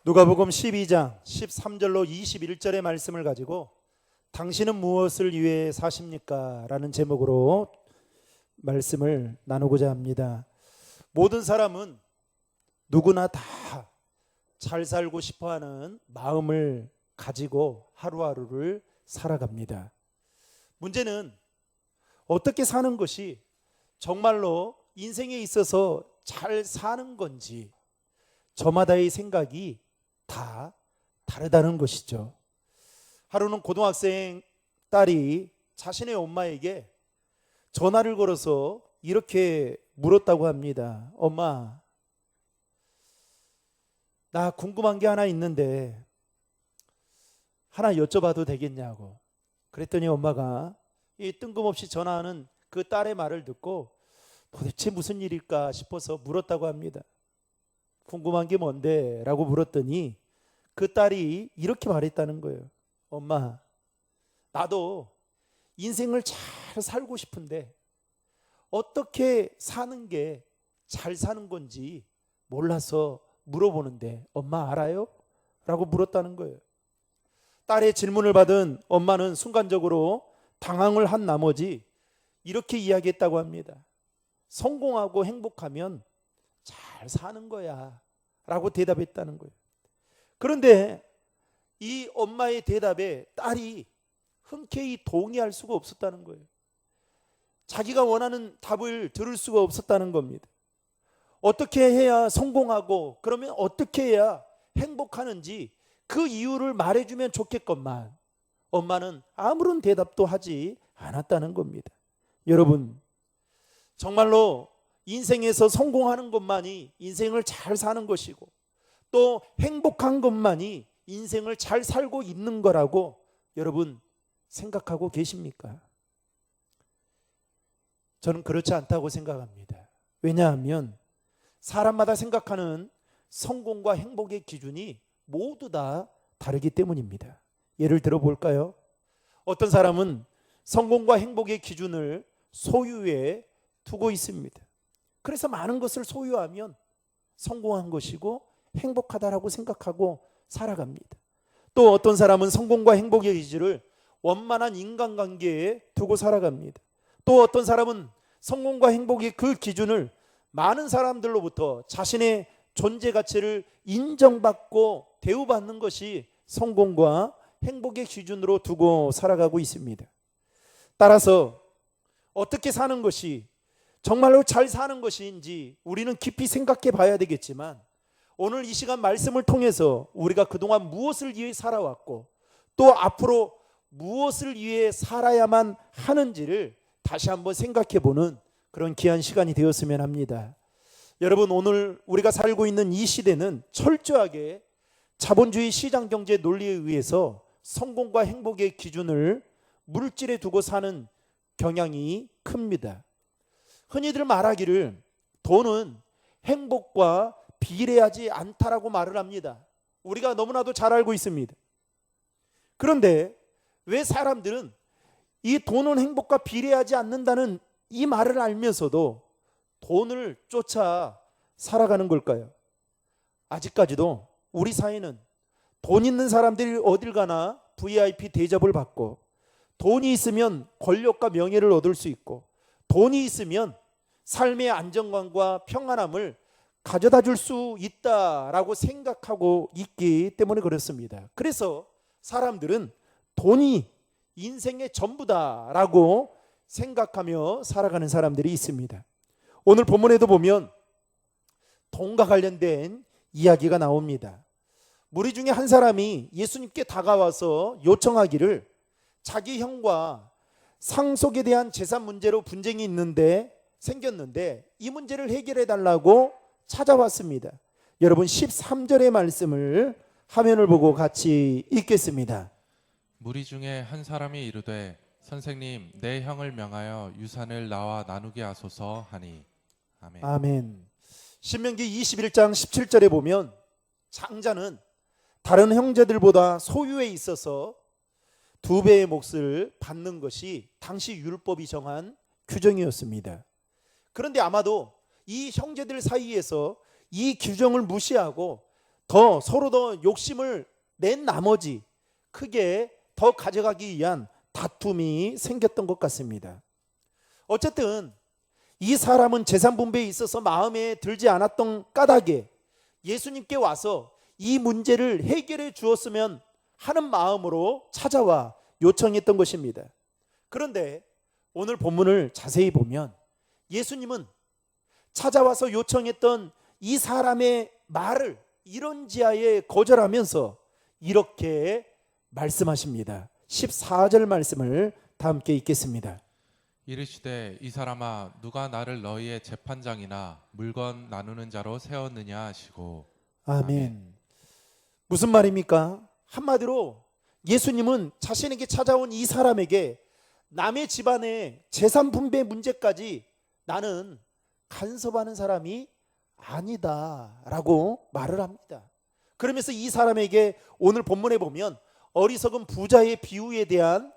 누가복음 12장 13절로 21절의 말씀을 가지고 당신은 무엇을 위해 사십니까? 라는 제목으로 말씀을 나누고자 합니다. 모든 사람은 누구나 다 잘 살고 싶어하는 마음을 가지고 하루하루를 살아갑니다. 문제는 어떻게 사는 것이 정말로 인생에 있어서 잘 사는 건지 저마다의 생각이 다 다르다는 것이죠. 하루는 고등학생 딸이 자신의 엄마에게 전화를 걸어서 이렇게 물었다고 합니다. 엄마, 나 궁금한 게 하나 있는데 하나 여쭤봐도 되겠냐고. 그랬더니 엄마가 이 뜬금없이 전화하는 그 딸의 말을 듣고 도대체 무슨 일일까 싶어서 물었다고 합니다. 궁금한 게 뭔데? 라고 물었더니 그 딸이 이렇게 말했다는 거예요. 엄마, 나도 인생을 잘 살고 싶은데 어떻게 사는 게 잘 사는 건지 몰라서 물어보는데 엄마 알아요? 라고 물었다는 거예요. 딸의 질문을 받은 엄마는 순간적으로 당황을 한 나머지 이렇게 이야기했다고 합니다. 성공하고 행복하면 잘 사는 거야 라고 대답했다는 거예요. 그런데 이 엄마의 대답에 딸이 흔쾌히 동의할 수가 없었다는 거예요. 자기가 원하는 답을 들을 수가 없었다는 겁니다. 어떻게 해야 성공하고 그러면 어떻게 해야 행복하는지 그 이유를 말해주면 좋겠건만 엄마는 아무런 대답도 하지 않았다는 겁니다. 여러분, 정말로 인생에서 성공하는 것만이 인생을 잘 사는 것이고 또 행복한 것만이 인생을 잘 살고 있는 거라고 여러분 생각하고 계십니까? 저는 그렇지 않다고 생각합니다. 왜냐하면 사람마다 생각하는 성공과 행복의 기준이 모두 다 다르기 때문입니다. 예를 들어 볼까요? 어떤 사람은 성공과 행복의 기준을 소유에 두고 있습니다. 그래서 많은 것을 소유하면 성공한 것이고 행복하다라고 생각하고 살아갑니다. 또 어떤 사람은 성공과 행복의 기준을 원만한 인간관계에 두고 살아갑니다. 또 어떤 사람은 성공과 행복의 그 기준을 많은 사람들로부터 자신의 존재 가치를 인정받고 대우받는 것이 성공과 행복의 기준으로 두고 살아가고 있습니다. 따라서 어떻게 사는 것이 정말로 잘 사는 것인지 우리는 깊이 생각해 봐야 되겠지만 오늘 이 시간 말씀을 통해서 우리가 그동안 무엇을 위해 살아왔고 또 앞으로 무엇을 위해 살아야만 하는지를 다시 한번 생각해 보는 그런 귀한 시간이 되었으면 합니다. 여러분, 오늘 우리가 살고 있는 이 시대는 철저하게 자본주의 시장경제 논리에 의해서 성공과 행복의 기준을 물질에 두고 사는 경향이 큽니다. 흔히들 말하기를 돈은 행복과 비례하지 않다라고 말을 합니다. 우리가 너무나도 잘 알고 있습니다. 그런데 왜 사람들은 이 돈은 행복과 비례하지 않는다는 이 말을 알면서도 돈을 쫓아 살아가는 걸까요? 아직까지도 우리 사회는 돈 있는 사람들이 어딜 가나 VIP 대접을 받고 돈이 있으면 권력과 명예를 얻을 수 있고 돈이 있으면 삶의 안정감과 평안함을 가져다 줄 수 있다라고 생각하고 있기 때문에 그렇습니다. 그래서 사람들은 돈이 인생의 전부다라고 생각하며 살아가는 사람들이 있습니다. 오늘 본문에도 보면 돈과 관련된 이야기가 나옵니다. 무리 중에 한 사람이 예수님께 다가와서 요청하기를 자기 형과 상속에 대한 재산 문제로 분쟁이 생겼는데 이 문제를 해결해 달라고 찾아왔습니다. 여러분 13절의 말씀을 화면을 보고 같이 읽겠습니다. 무리 중에 한 사람이 이르되 선생님, 내 형을 명하여 유산을 나와 나누게 하소서 하니. 아멘. 아멘. 신명기 21장 17절에 보면 장자는 다른 형제들보다 소유에 있어서 2배의 몫을 받는 것이 당시 율법이 정한 규정이었습니다. 그런데 아마도 이 형제들 사이에서 이 규정을 무시하고 서로 더 욕심을 낸 나머지 크게 더 가져가기 위한 다툼이 생겼던 것 같습니다. 어쨌든 이 사람은 재산 분배에 있어서 마음에 들지 않았던 까닭에 예수님께 와서 이 문제를 해결해 주었으면 하는 마음으로 찾아와 요청했던 것입니다. 그런데 오늘 본문을 자세히 보면 예수님은 찾아와서 요청했던 이 사람의 말을 이런지하에 거절하면서 이렇게 말씀하십니다. 14절 말씀을 다 함께 읽겠습니다. 이르시되 이 사람아 누가 나를 너희의 재판장이나 물건 나누는 자로 세웠느냐 하시고. 아멘. 무슨 말입니까? 한마디로 예수님은 자신에게 찾아온 이 사람에게 남의 집안의 재산 분배 문제까지 나는 간섭하는 사람이 아니다라고 말을 합니다. 그러면서 이 사람에게 오늘 본문에 보면 어리석은 부자의 비유에 대한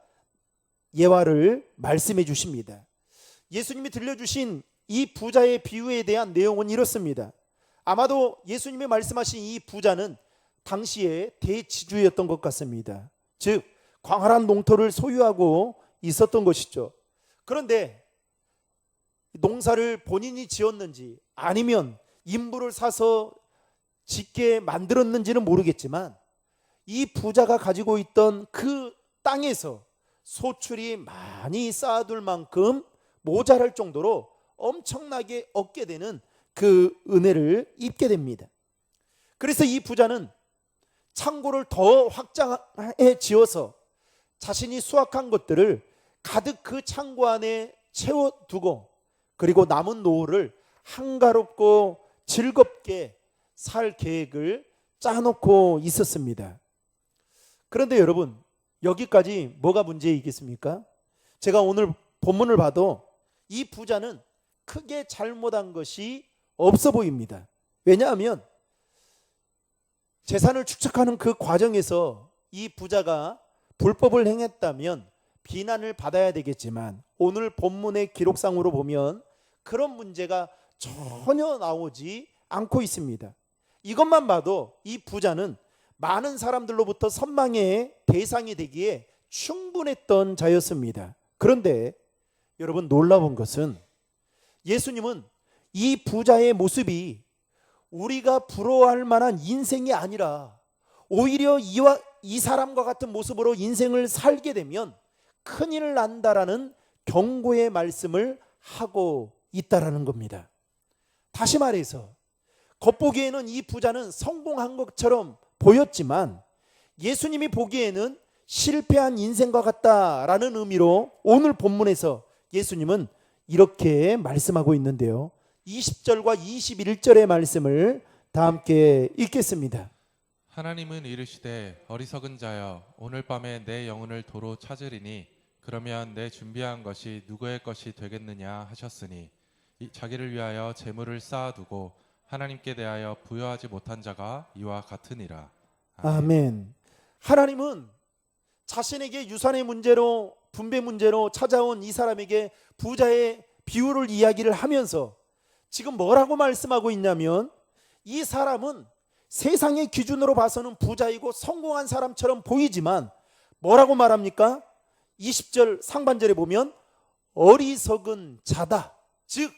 예화를 말씀해 주십니다. 예수님이 들려주신 이 부자의 비유에 대한 내용은 이렇습니다. 아마도 예수님이 말씀하신 이 부자는 당시에 대지주였던 것 같습니다. 즉 광활한 농토를 소유하고 있었던 것이죠. 그런데 농사를 본인이 지었는지 아니면 인부를 사서 짓게 만들었는지는 모르겠지만 이 부자가 가지고 있던 그 땅에서 소출이 많이 쌓아둘 만큼 모자랄 정도로 엄청나게 얻게 되는 그 은혜를 입게 됩니다. 그래서 이 부자는 창고를 더 확장해 지어서 자신이 수확한 것들을 가득 그 창고 안에 채워두고 그리고 남은 노후를 한가롭고 즐겁게 살 계획을 짜놓고 있었습니다. 그런데 여러분, 여기까지 뭐가 문제이겠습니까? 제가 오늘 본문을 봐도 이 부자는 크게 잘못한 것이 없어 보입니다. 왜냐하면 재산을 축적하는 그 과정에서 이 부자가 불법을 행했다면 비난을 받아야 되겠지만 오늘 본문의 기록상으로 보면 그런 문제가 전혀 나오지 않고 있습니다. 이것만 봐도 이 부자는 많은 사람들로부터 선망의 대상이 되기에 충분했던 자였습니다. 그런데 여러분, 놀라운 것은 예수님은 이 부자의 모습이 우리가 부러워할 만한 인생이 아니라 오히려 이 사람과 같은 모습으로 인생을 살게 되면 큰일 난다라는 경고의 말씀을 하고 있다라는 겁니다. 다시 말해서 겉보기에는 이 부자는 성공한 것처럼 보였지만 예수님이 보기에는 실패한 인생과 같다라는 의미로 오늘 본문에서 예수님은 이렇게 말씀하고 있는데요. 20절과 21절의 말씀을 다 함께 읽겠습니다. 하나님은 이르시되 어리석은 자여 오늘 밤에 내 영혼을 도로 찾으리니 그러면 내 준비한 것이 누구의 것이 되겠느냐 하셨으니 자기를 위하여 재물을 쌓아두고 하나님께 대하여 부여하지 못한 자가 이와 같으니라. 아멘. 하나님은 자신에게 유산의 문제로 분배 문제로 찾아온 이 사람에게 부자의 비유를 이야기를 하면서 지금 뭐라고 말씀하고 있냐면 이 사람은 세상의 기준으로 봐서는 부자이고 성공한 사람처럼 보이지만 뭐라고 말합니까? 20절 상반절에 보면 어리석은 자다. 즉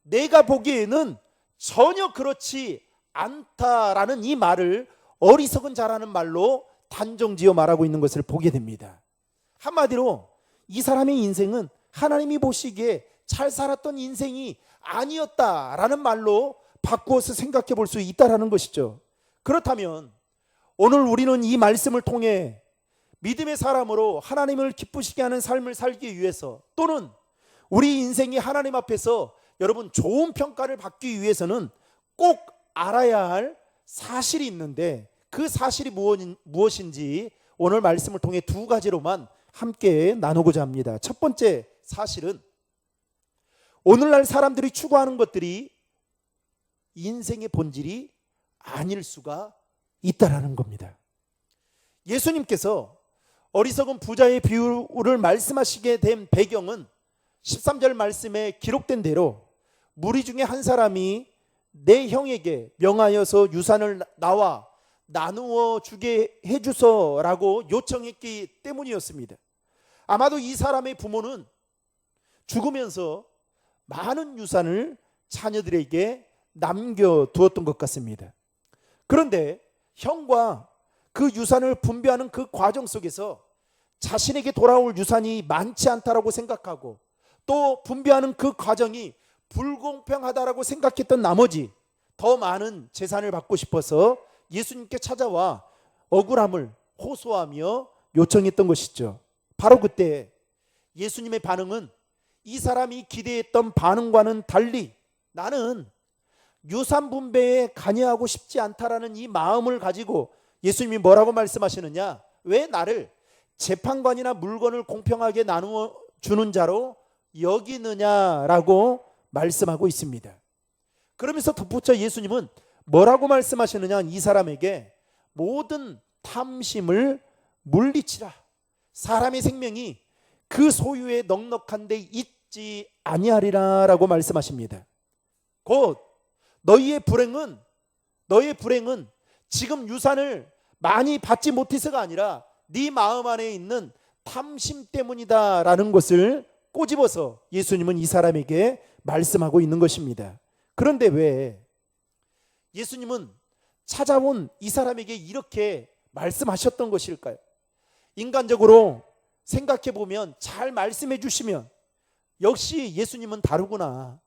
내가 보기에는 전혀 그렇지 않다라는 이 말을 어리석은 자라는 말로 단정지어 말하고 있는 것을 보게 됩니다. 한마디로 이 사람의 인생은 하나님이 보시기에 잘 살았던 인생이 아니었다라는 말로 바꾸어서 생각해 볼 수 있다라는 것이죠. 그렇다면 오늘 우리는 이 말씀을 통해 믿음의 사람으로 하나님을 기쁘시게 하는 삶을 살기 위해서 또는 우리 인생이 하나님 앞에서 여러분 좋은 평가를 받기 위해서는 꼭 알아야 할 사실이 있는데 그 사실이 무엇인지 오늘 말씀을 통해 두 가지로만 함께 나누고자 합니다. 첫 번째 사실은 오늘날 사람들이 추구하는 것들이 인생의 본질이 아닐 수가 있다라는 겁니다. 예수님께서 어리석은 부자의 비유를 말씀하시게 된 배경은 13절 말씀에 기록된 대로 무리 중에 한 사람이 내 형에게 명하여서 유산을 나와 나누어 주게 해주소라고 요청했기 때문이었습니다. 아마도 이 사람의 부모는 죽으면서 많은 유산을 자녀들에게 남겨두었던 것 같습니다. 그런데 형과 그 유산을 분배하는 그 과정 속에서 자신에게 돌아올 유산이 많지 않다라고 생각하고 또 분배하는 그 과정이 불공평하다라고 생각했던 나머지 더 많은 재산을 받고 싶어서 예수님께 찾아와 억울함을 호소하며 요청했던 것이죠. 바로 그때 예수님의 반응은 이 사람이 기대했던 반응과는 달리 나는 유산 분배에 관여하고 싶지 않다라는 이 마음을 가지고 예수님이 뭐라고 말씀하시느냐? 왜 나를 재판관이나 물건을 공평하게 나누어 주는 자로 여기느냐라고 말씀하고 있습니다. 그러면서 덧붙여 예수님은 뭐라고 말씀하시느냐? 이 사람에게 모든 탐심을 물리치라. 사람의 생명이 그 소유에 넉넉한 데 있지 아니하리라라고 말씀하십니다. 곧 너희의 불행은 지금 유산을 많이 받지 못해서가 아니라 네 마음 안에 있는 탐심 때문이다라는 것을 꼬집어서 예수님은 이 사람에게 말씀하고 있는 것입니다. 그런데 왜 예수님은 찾아온 이 사람에게 이렇게 말씀하셨던 것일까요? 인간적으로 생각해 보면, 잘 말씀해 주시면 역시 예수님은 다르구나,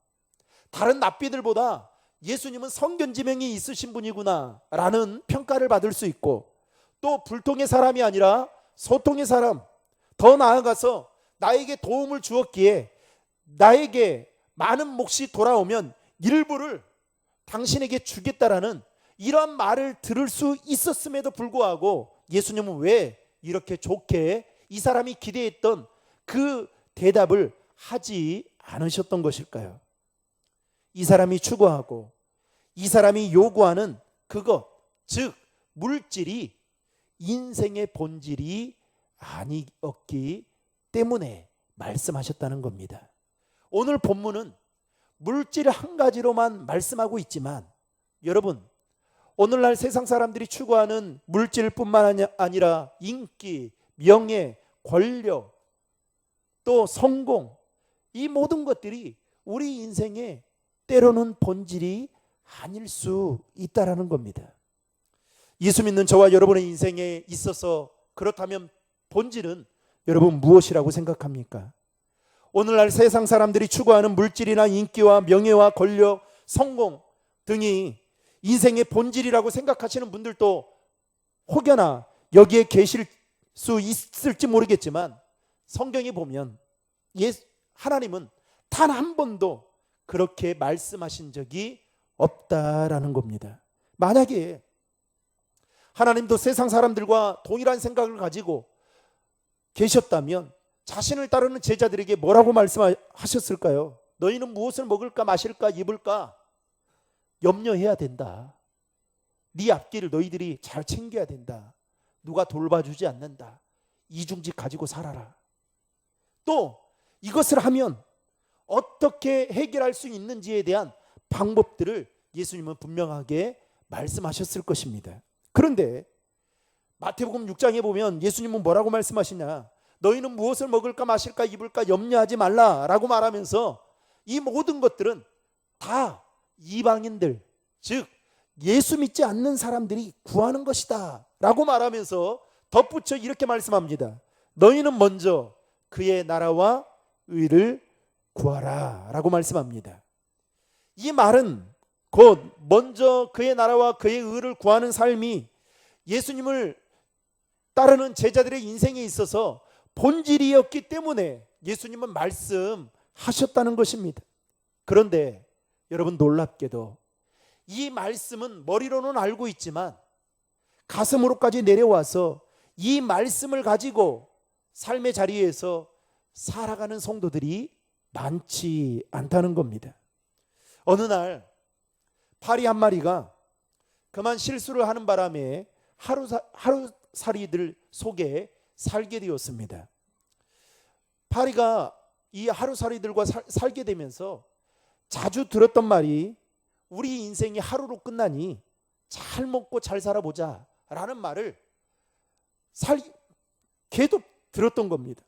다른 납비들보다 예수님은 성견지명이 있으신 분이구나 라는 평가를 받을 수 있고, 또 불통의 사람이 아니라 소통의 사람, 더 나아가서 나에게 도움을 주었기에 나에게 많은 몫이 돌아오면 일부를 당신에게 주겠다라는 이러한 말을 들을 수 있었음에도 불구하고 예수님은 왜 이렇게 좋게 이 사람이 기대했던 그 대답을 하지 않으셨던 것일까요? 이 사람이 추구하고 이 사람이 요구하는 그것, 즉 물질이 인생의 본질이 아니었기 때문에 말씀하셨다는 겁니다. 오늘 본문은 물질 한 가지로만 말씀하고 있지만, 여러분, 오늘날 세상 사람들이 추구하는 물질뿐만 아니라 인기, 명예, 권력, 또 성공, 이 모든 것들이 우리 인생의 때로는 본질이 아닐 수 있다라는 겁니다. 예수 믿는 저와 여러분의 인생에 있어서 그렇다면 본질은 여러분 무엇이라고 생각합니까? 오늘날 세상 사람들이 추구하는 물질이나 인기와 명예와 권력, 성공 등이 인생의 본질이라고 생각하시는 분들도 혹여나 여기에 계실 수 있을지 모르겠지만, 성경에 보면 하나님은 단 한 번도 그렇게 말씀하신 적이 없다라는 겁니다. 만약에 하나님도 세상 사람들과 동일한 생각을 가지고 계셨다면 자신을 따르는 제자들에게 뭐라고 말씀하셨을까요? 너희는 무엇을 먹을까 마실까 입을까 염려해야 된다. 네 앞길을 너희들이 잘 챙겨야 된다. 누가 돌봐주지 않는다. 이중직 가지고 살아라. 또 이것을 하면 어떻게 해결할 수 있는지에 대한 방법들을 예수님은 분명하게 말씀하셨을 것입니다. 그런데 마태복음 6장에 보면 예수님은 뭐라고 말씀하시냐? 너희는 무엇을 먹을까 마실까 입을까 염려하지 말라라고 말하면서 이 모든 것들은 다 이방인들, 즉 예수 믿지 않는 사람들이 구하는 것이다 라고 말하면서 덧붙여 이렇게 말씀합니다. 너희는 먼저 그의 나라와 의를 구하라 라고 말씀합니다. 이 말은 곧 먼저 그의 나라와 그의 의를 구하는 삶이 예수님을 따르는 제자들의 인생에 있어서 본질이었기 때문에 예수님은 말씀하셨다는 것입니다. 그런데 여러분, 놀랍게도 이 말씀은 머리로는 알고 있지만 가슴으로까지 내려와서 이 말씀을 가지고 삶의 자리에서 살아가는 성도들이 많지 않다는 겁니다. 어느 날 파리 한 마리가 그만 실수를 하는 바람에 하루살이들 속에 살게 되었습니다. 파리가 이 하루살이들과 살게 되면서 자주 들었던 말이, 우리 인생이 하루로 끝나니 잘 먹고 잘 살아보자 라는 말을 계속 들었던 겁니다.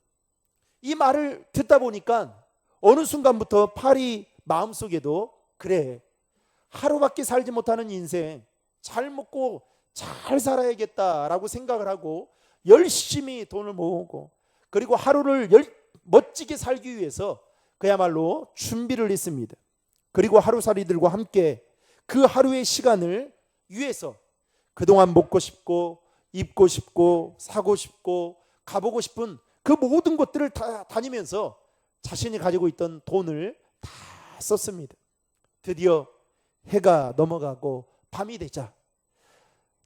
이 말을 듣다 보니까 어느 순간부터 팔이 마음속에도 그래, 하루밖에 살지 못하는 인생 잘 먹고 잘 살아야겠다라고 생각을 하고 열심히 돈을 모으고 그리고 하루를 멋지게 살기 위해서 그야말로 준비를 했습니다. 그리고 하루살이들과 함께 그 하루의 시간을 위해서 그동안 먹고 싶고 입고 싶고 사고 싶고 가보고 싶은 그 모든 것들을 다 다니면서 자신이 가지고 있던 돈을 다 썼습니다. 드디어 해가 넘어가고 밤이 되자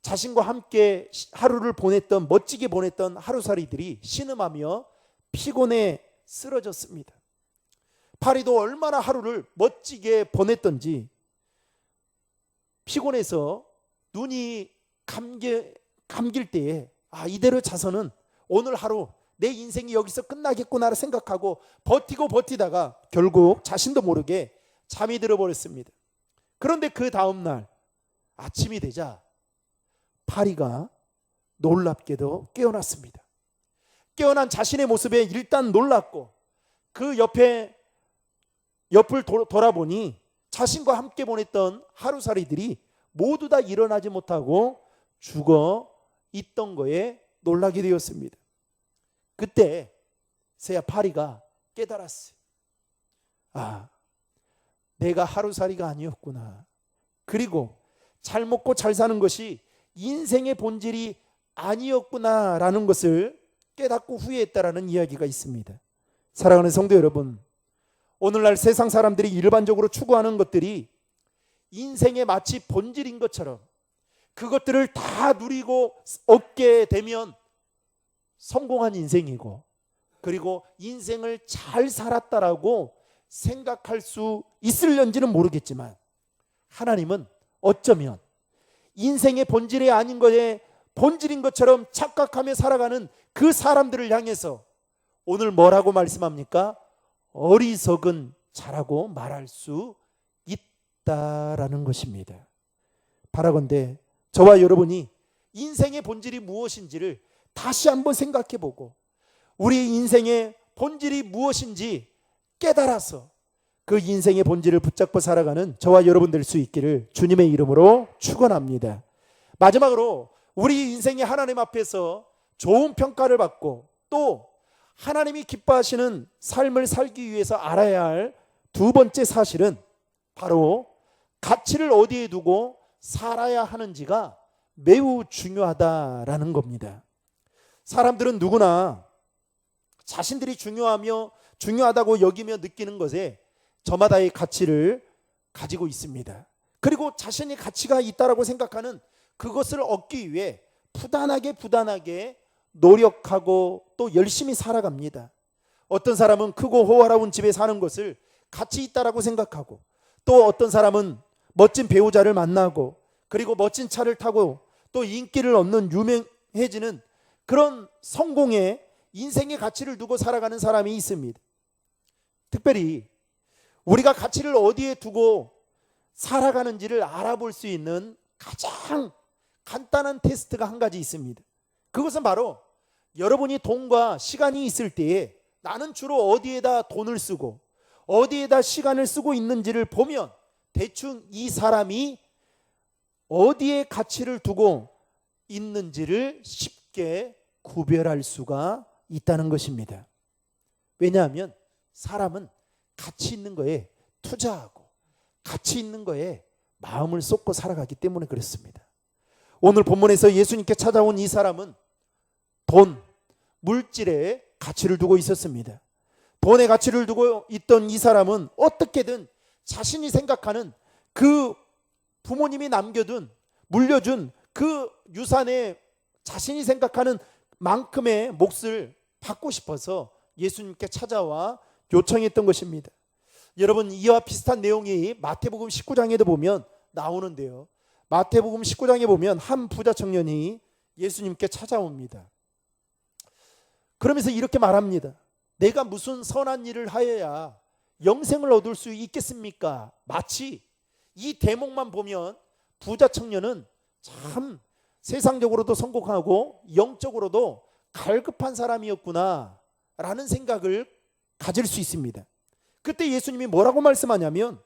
자신과 함께 하루를 보냈던, 멋지게 보냈던 하루살이들이 신음하며 피곤해 쓰러졌습니다. 파리도 얼마나 하루를 멋지게 보냈던지 피곤해서 눈이 감길 때에 이대로 자서는 오늘 하루 내 인생이 여기서 끝나겠구나 생각하고 버티다가 결국 자신도 모르게 잠이 들어버렸습니다. 그런데 그 다음날 아침이 되자 파리가 놀랍게도 깨어났습니다. 깨어난 자신의 모습에 일단 놀랐고 그 옆을 돌아보니 자신과 함께 보냈던 하루살이들이 모두 다 일어나지 못하고 죽어 있던 거에 놀라게 되었습니다. 그때 새야 파리가 깨달았어요. 내가 하루살이가 아니었구나. 그리고 잘 먹고 잘 사는 것이 인생의 본질이 아니었구나라는 것을 깨닫고 후회했다라는 이야기가 있습니다. 사랑하는 성도 여러분, 오늘날 세상 사람들이 일반적으로 추구하는 것들이 인생의 마치 본질인 것처럼 그것들을 다 누리고 얻게 되면 성공한 인생이고 그리고 인생을 잘 살았다라고 생각할 수 있을런지는 모르겠지만 하나님은 어쩌면 인생의 본질이 아닌 것에 본질인 것처럼 착각하며 살아가는 그 사람들을 향해서 오늘 뭐라고 말씀합니까? 어리석은 자라고 말할 수 있다라는 것입니다. 바라건대 저와 여러분이 인생의 본질이 무엇인지를 다시 한번 생각해보고 우리 인생의 본질이 무엇인지 깨달아서 그 인생의 본질을 붙잡고 살아가는 저와 여러분 될 수 있기를 주님의 이름으로 축원합니다. 마지막으로 우리 인생이 하나님 앞에서 좋은 평가를 받고 또 하나님이 기뻐하시는 삶을 살기 위해서 알아야 할 두 번째 사실은 바로 가치를 어디에 두고 살아야 하는지가 매우 중요하다라는 겁니다. 사람들은 누구나 자신들이 중요하다고 여기며 느끼는 것에 저마다의 가치를 가지고 있습니다. 그리고 자신이 가치가 있다라고 생각하는 그것을 얻기 위해 부단하게 노력하고 또 열심히 살아갑니다. 어떤 사람은 크고 호화로운 집에 사는 것을 가치 있다라고 생각하고 또 어떤 사람은 멋진 배우자를 만나고 그리고 멋진 차를 타고 또 인기를 얻는 유명해지는 그런 성공에 인생의 가치를 두고 살아가는 사람이 있습니다. 특별히 우리가 가치를 어디에 두고 살아가는지를 알아볼 수 있는 가장 간단한 테스트가 한 가지 있습니다. 그것은 바로 여러분이 돈과 시간이 있을 때에 나는 주로 어디에다 돈을 쓰고 어디에다 시간을 쓰고 있는지를 보면 대충 이 사람이 어디에 가치를 두고 있는지를 쉽게 구별할 수가 있다는 것입니다. 왜냐하면 사람은 가치 있는 거에 투자하고 가치 있는 거에 마음을 쏟고 살아가기 때문에 그렇습니다. 오늘 본문에서 예수님께 찾아온 이 사람은 돈, 물질에 가치를 두고 있었습니다. 돈에 가치를 두고 있던 이 사람은 어떻게든 자신이 생각하는 그 부모님이 물려준 그 유산에 자신이 생각하는 만큼의 몫을 받고 싶어서 예수님께 찾아와 요청했던 것입니다. 여러분, 이와 비슷한 내용이 마태복음 19장에도 보면 나오는데요. 마태복음 19장에 보면 한 부자 청년이 예수님께 찾아옵니다. 그러면서 이렇게 말합니다. 내가 무슨 선한 일을 하여야 영생을 얻을 수 있겠습니까? 마치 이 대목만 보면 부자 청년은 참 세상적으로도 성공하고 영적으로도 갈급한 사람이었구나 라는 생각을 가질 수 있습니다. 그때 예수님이 뭐라고 말씀하냐면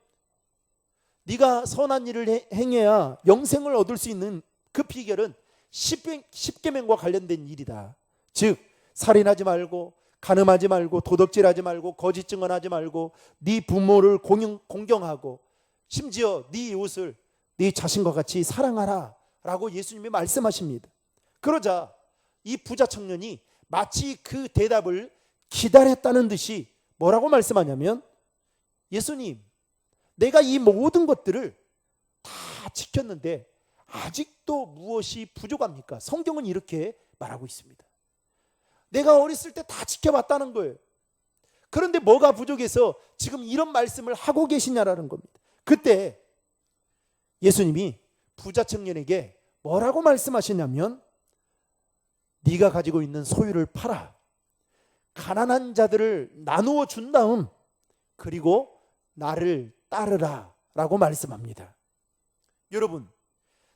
네가 선한 일을 행해야 영생을 얻을 수 있는 그 비결은 십계명과 관련된 일이다. 즉 살인하지 말고 간음하지 말고 도덕질하지 말고 거짓 증언하지 말고 네 부모를 공경하고 심지어 네 이웃을 네 자신과 같이 사랑하라 라고 예수님이 말씀하십니다. 그러자 이 부자 청년이 마치 그 대답을 기다렸다는 듯이 뭐라고 말씀하냐면 예수님, 내가 이 모든 것들을 다 지켰는데 아직도 무엇이 부족합니까? 성경은 이렇게 말하고 있습니다. 내가 어렸을 때 다 지켜봤다는 거예요. 그런데 뭐가 부족해서 지금 이런 말씀을 하고 계시냐라는 겁니다. 그때 예수님이 부자 청년에게 뭐라고 말씀하시냐면 네가 가지고 있는 소유를 팔아 가난한 자들을 나누어 준 다음 그리고 나를 따르라 라고 말씀합니다. 여러분,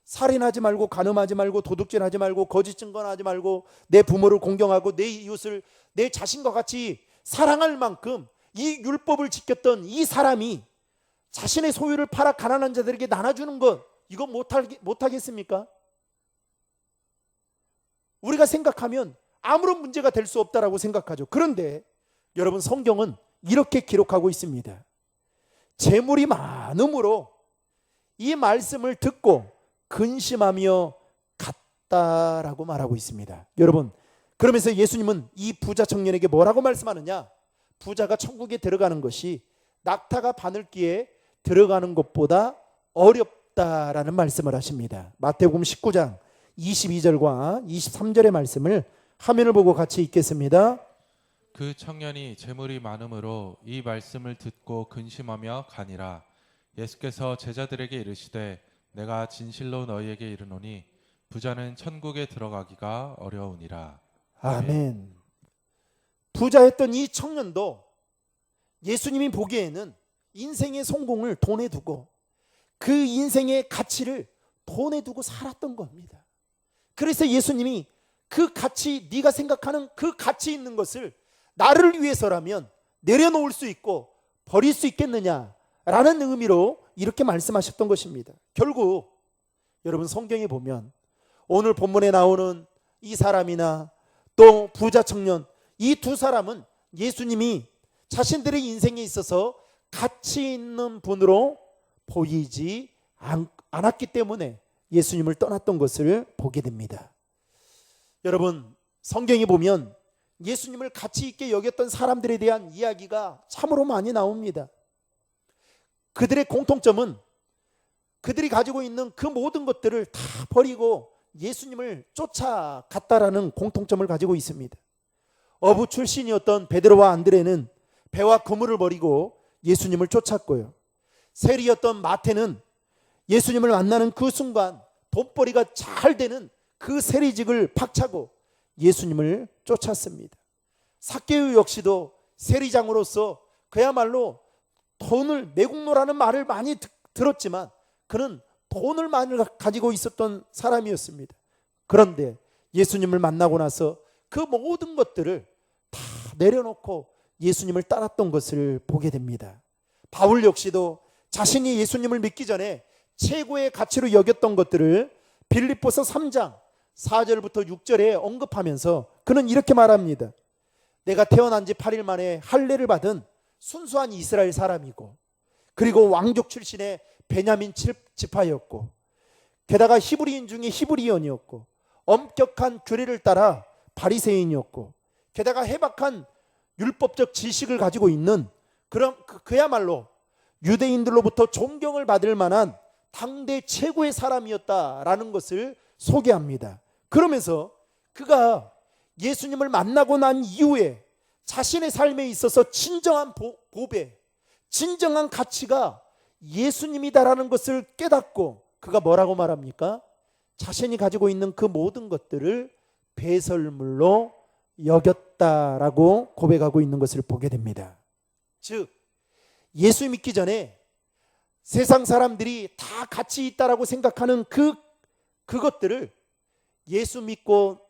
살인하지 말고 간음하지 말고 도둑질하지 말고 거짓 증거하지 말고 내 부모를 공경하고 내 이웃을 내 자신과 같이 사랑할 만큼 이 율법을 지켰던 이 사람이 자신의 소유를 팔아 가난한 자들에게 나눠주는 것, 이거 못하겠습니까? 우리가 생각하면 아무런 문제가 될 수 없다라고 생각하죠. 그런데 여러분, 성경은 이렇게 기록하고 있습니다. 재물이 많음으로 이 말씀을 듣고 근심하며 갔다라고 말하고 있습니다. 여러분, 그러면서 예수님은 이 부자 청년에게 뭐라고 말씀하느냐? 부자가 천국에 들어가는 것이 낙타가 바늘기에 들어가는 것보다 어렵다라는 말씀을 하십니다. 마태복음 19장 22절과 23절의 말씀을 화면을 보고 같이 읽겠습니다. 그 청년이 재물이 많음으로 이 말씀을 듣고 근심하며 가니라. 예수께서 제자들에게 이르시되 내가 진실로 너희에게 이르노니 부자는 천국에 들어가기가 어려우니라. 아멘. 부자였던 이 청년도 예수님이 보기에는 인생의 성공을 돈에 두고 그 인생의 가치를 돈에 두고 살았던 겁니다. 그래서 예수님이 그 가치, 네가 생각하는 그 가치 있는 것을 나를 위해서라면 내려놓을 수 있고 버릴 수 있겠느냐라는 의미로 이렇게 말씀하셨던 것입니다. 결국 여러분, 성경에 보면 오늘 본문에 나오는 이 사람이나 또 부자 청년, 이 두 사람은 예수님이 자신들의 인생에 있어서 가치 있는 분으로 보이지 않았기 때문에 예수님을 떠났던 것을 보게 됩니다. 여러분, 성경에 보면 예수님을 가치 있게 여겼던 사람들에 대한 이야기가 참으로 많이 나옵니다. 그들의 공통점은 그들이 가지고 있는 그 모든 것들을 다 버리고 예수님을 쫓아갔다라는 공통점을 가지고 있습니다. 어부 출신이었던 베드로와 안드레는 배와 그물을 버리고 예수님을 쫓았고요. 세리였던 마태는 예수님을 만나는 그 순간 돈벌이가 잘 되는 그 세리직을 박차고 예수님을 쫓았습니다. 삭개오 역시도 세리장으로서 그야말로 돈을, 매국노라는 말을 많이 들었지만 그는 돈을 많이 가지고 있었던 사람이었습니다. 그런데 예수님을 만나고 나서 그 모든 것들을 다 내려놓고 예수님을 따랐던 것을 보게 됩니다. 바울 역시도 자신이 예수님을 믿기 전에 최고의 가치로 여겼던 것들을 빌립보서 3장 4절부터 6절에 언급하면서 그는 이렇게 말합니다. 내가 태어난 지 8일 만에 할례를 받은 순수한 이스라엘 사람이고 그리고 왕족 출신의 베냐민 지파였고 게다가 히브리인 중에 히브리언이었고 엄격한 규례를 따라 바리새인이었고 게다가 해박한 율법적 지식을 가지고 있는 그야말로 유대인들로부터 존경을 받을 만한 당대 최고의 사람이었다라는 것을 소개합니다. 그러면서 그가 예수님을 만나고 난 이후에 자신의 삶에 있어서 진정한 보배, 진정한 가치가 예수님이다라는 것을 깨닫고 그가 뭐라고 말합니까? 자신이 가지고 있는 그 모든 것들을 배설물로 여겼다라고 고백하고 있는 것을 보게 됩니다. 즉 예수 믿기 전에 세상 사람들이 다 가치 있다라고 생각하는 그것들을 예수 믿고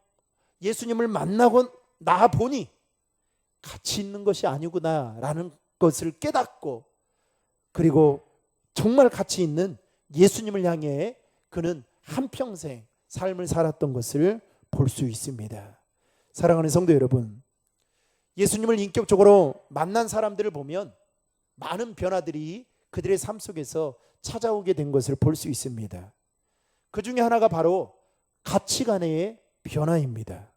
예수님을 만나고 나 보니 가치 있는 것이 아니구나라는 것을 깨닫고, 그리고 정말 가치 있는 예수님을 향해 그는 한평생 삶을 살았던 것을 볼 수 있습니다. 사랑하는 성도 여러분, 예수님을 인격적으로 만난 사람들을 보면 많은 변화들이 그들의 삶 속에서 찾아오게 된 것을 볼 수 있습니다. 그 중에 하나가 바로 가치관의 변화입니다.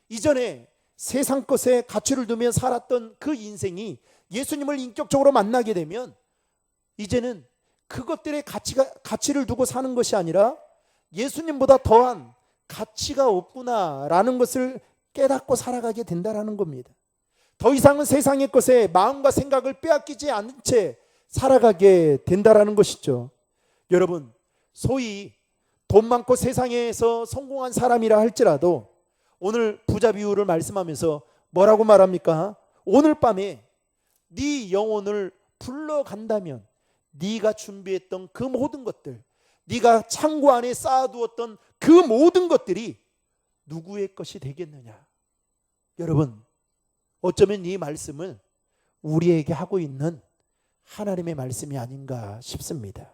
이전에 세상 것에 가치를 두며 살았던 그 인생이 예수님을 인격적으로 만나게 되면 이제는 그것들의 가치를 두고 사는 것이 아니라 예수님보다 더한 가치가 없구나라는 것을 깨닫고 살아가게 된다는 겁니다. 더 이상은 세상의 것에 마음과 생각을 빼앗기지 않은 채 살아가게 된다는 것이죠. 여러분, 소위 돈 많고 세상에서 성공한 사람이라 할지라도 오늘 부자 비유를 말씀하면서 뭐라고 말합니까? 오늘 밤에 네 영혼을 불러간다면 네가 준비했던 그 모든 것들, 네가 창고 안에 쌓아두었던 그 모든 것들이 누구의 것이 되겠느냐? 여러분, 어쩌면 이 말씀을 우리에게 하고 있는 하나님의 말씀이 아닌가 싶습니다.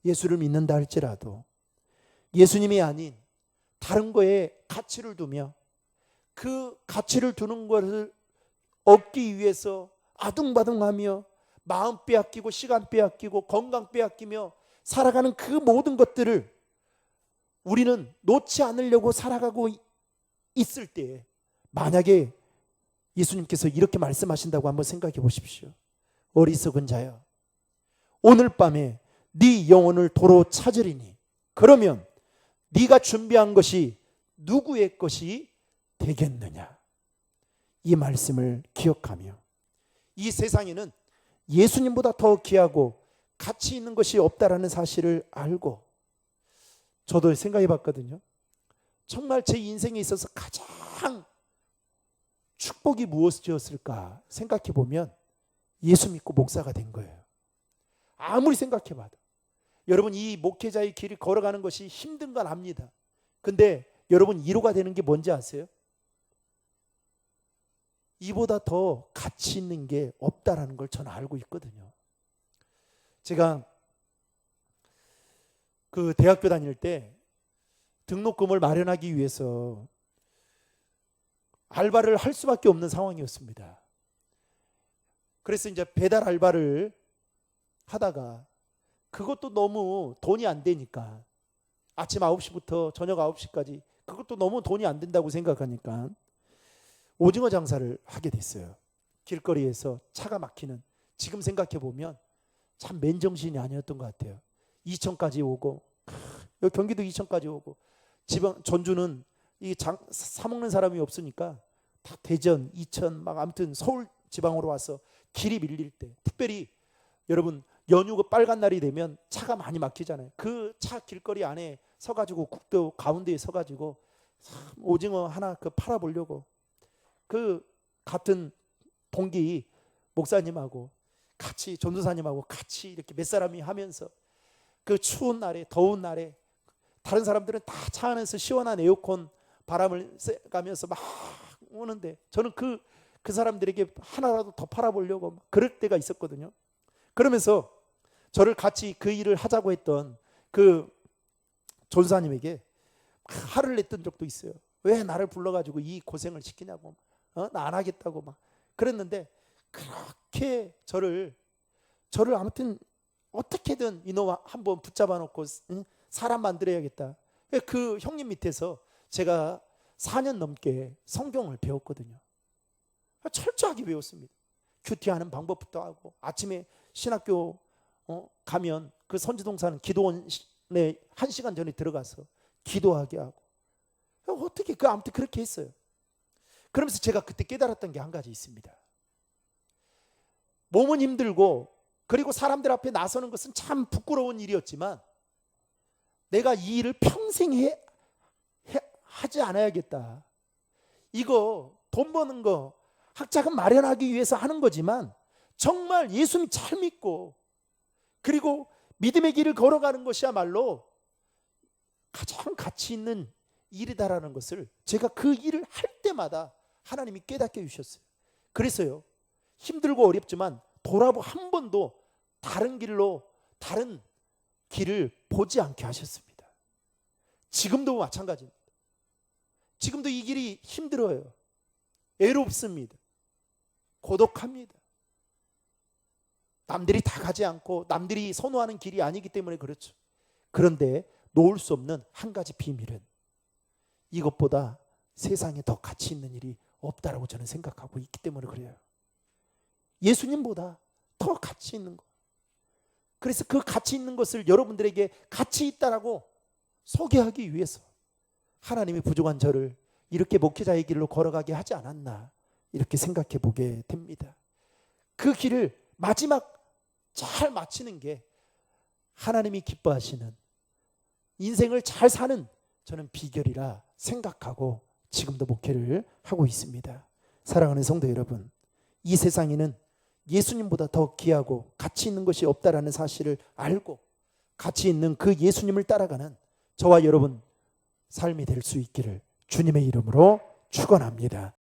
예수를 믿는다 할지라도 예수님이 아닌 다른 거에 가치를 두며 그 가치를 두는 것을 얻기 위해서 아둥바둥하며 마음 빼앗기고 시간 빼앗기고 건강 빼앗기며 살아가는 그 모든 것들을 우리는 놓지 않으려고 살아가고 있을 때, 만약에 예수님께서 이렇게 말씀하신다고 한번 생각해 보십시오. 어리석은 자여, 오늘 밤에 네 영혼을 도로 찾으리니 그러면 네가 준비한 것이 누구의 것이 되겠느냐? 이 말씀을 기억하며 이 세상에는 예수님보다 더 귀하고 가치 있는 것이 없다라는 사실을 알고, 저도 생각해 봤거든요. 정말 제 인생에 있어서 가장 축복이 무엇이었을까 생각해 보면 예수 믿고 목사가 된 거예요. 아무리 생각해 봐도. 여러분, 이 목회자의 길을 걸어가는 것이 힘든 건 압니다. 근데 여러분, 위로가 되는 게 뭔지 아세요? 이보다 더 가치 있는 게 없다라는 걸 저는 알고 있거든요. 제가 그 대학교 다닐 때 등록금을 마련하기 위해서 알바를 할 수밖에 없는 상황이었습니다. 그래서 이제 배달 알바를 하다가 그것도 너무 돈이 안 되니까, 아침 9시부터 저녁 9시까지 그것도 너무 돈이 안 된다고 생각하니까 오징어 장사를 하게 됐어요. 길거리에서 차가 막히는, 지금 생각해 보면 참 맨정신이 아니었던 것 같아요. 이천까지 오고, 여기 경기도 이천까지 오고, 지방 전주는 사 먹는 사람이 없으니까 다 대전, 이천 막 아무튼 서울 지방으로 와서 길이 밀릴 때, 특별히 여러분 연휴가 빨간 날이 되면 차가 많이 막히잖아요. 그 차 길거리 안에 서가지고 국도 가운데에 서가지고 오징어 하나 그 팔아보려고, 그 같은 동기 목사님하고 같이, 전도사님하고 같이 이렇게 몇 사람이 하면서 그 추운 날에, 더운 날에 다른 사람들은 다 차 안에서 시원한 에어컨 바람을 쐬가면서 막 오는데 저는 그 사람들에게 하나라도 더 팔아보려고 그럴 때가 있었거든요. 그러면서 저를 같이 그 일을 하자고 했던 그 전사님에게 화를 냈던 적도 있어요. 왜 나를 불러가지고 이 고생을 시키냐고, 나 안 하겠다고 막 그랬는데, 그렇게 저를 아무튼 어떻게든 이놈 한번 붙잡아 놓고 사람 만들어야겠다. 그 형님 밑에서 제가 4년 넘게 성경을 배웠거든요. 철저하게 배웠습니다. 큐티하는 방법부터 하고, 아침에 신학교 가면 그 선지동사는 기도원에 1시간 전에 들어가서 기도하게 하고, 어떻게 아무튼 그렇게 했어요. 그러면서 제가 그때 깨달았던 게 한 가지 있습니다. 몸은 힘들고 그리고 사람들 앞에 나서는 것은 참 부끄러운 일이었지만 내가 이 일을 평생 하지 않아야겠다. 이거 돈 버는 거 학자금 마련하기 위해서 하는 거지만 정말 예수님 잘 믿고 그리고 믿음의 길을 걸어가는 것이야말로 가장 가치 있는 일이다라는 것을 제가 그 일을 할 때마다 하나님이 깨닫게 해주셨어요. 그래서요, 힘들고 어렵지만 돌아보 한 번도 다른 길을 보지 않게 하셨습니다. 지금도 마찬가지입니다. 지금도 이 길이 힘들어요. 애롭습니다. 고독합니다. 남들이 다 가지 않고 남들이 선호하는 길이 아니기 때문에 그렇죠. 그런데 놓을 수 없는 한 가지 비밀은 이것보다 세상에 더 가치 있는 일이 없다라고 저는 생각하고 있기 때문에 그래요. 예수님보다 더 가치 있는 것. 그래서 그 가치 있는 것을 여러분들에게 가치 있다라고 소개하기 위해서 하나님이 부족한 저를 이렇게 목회자의 길로 걸어가게 하지 않았나, 이렇게 생각해 보게 됩니다. 그 길을 마지막 잘 마치는 게 하나님이 기뻐하시는 인생을 잘 사는 저는 비결이라 생각하고 지금도 목회를 하고 있습니다. 사랑하는 성도 여러분, 이 세상에는 예수님보다 더 귀하고 가치 있는 것이 없다라는 사실을 알고 가치 있는 그 예수님을 따라가는 저와 여러분 삶이 될 수 있기를 주님의 이름으로 축원합니다.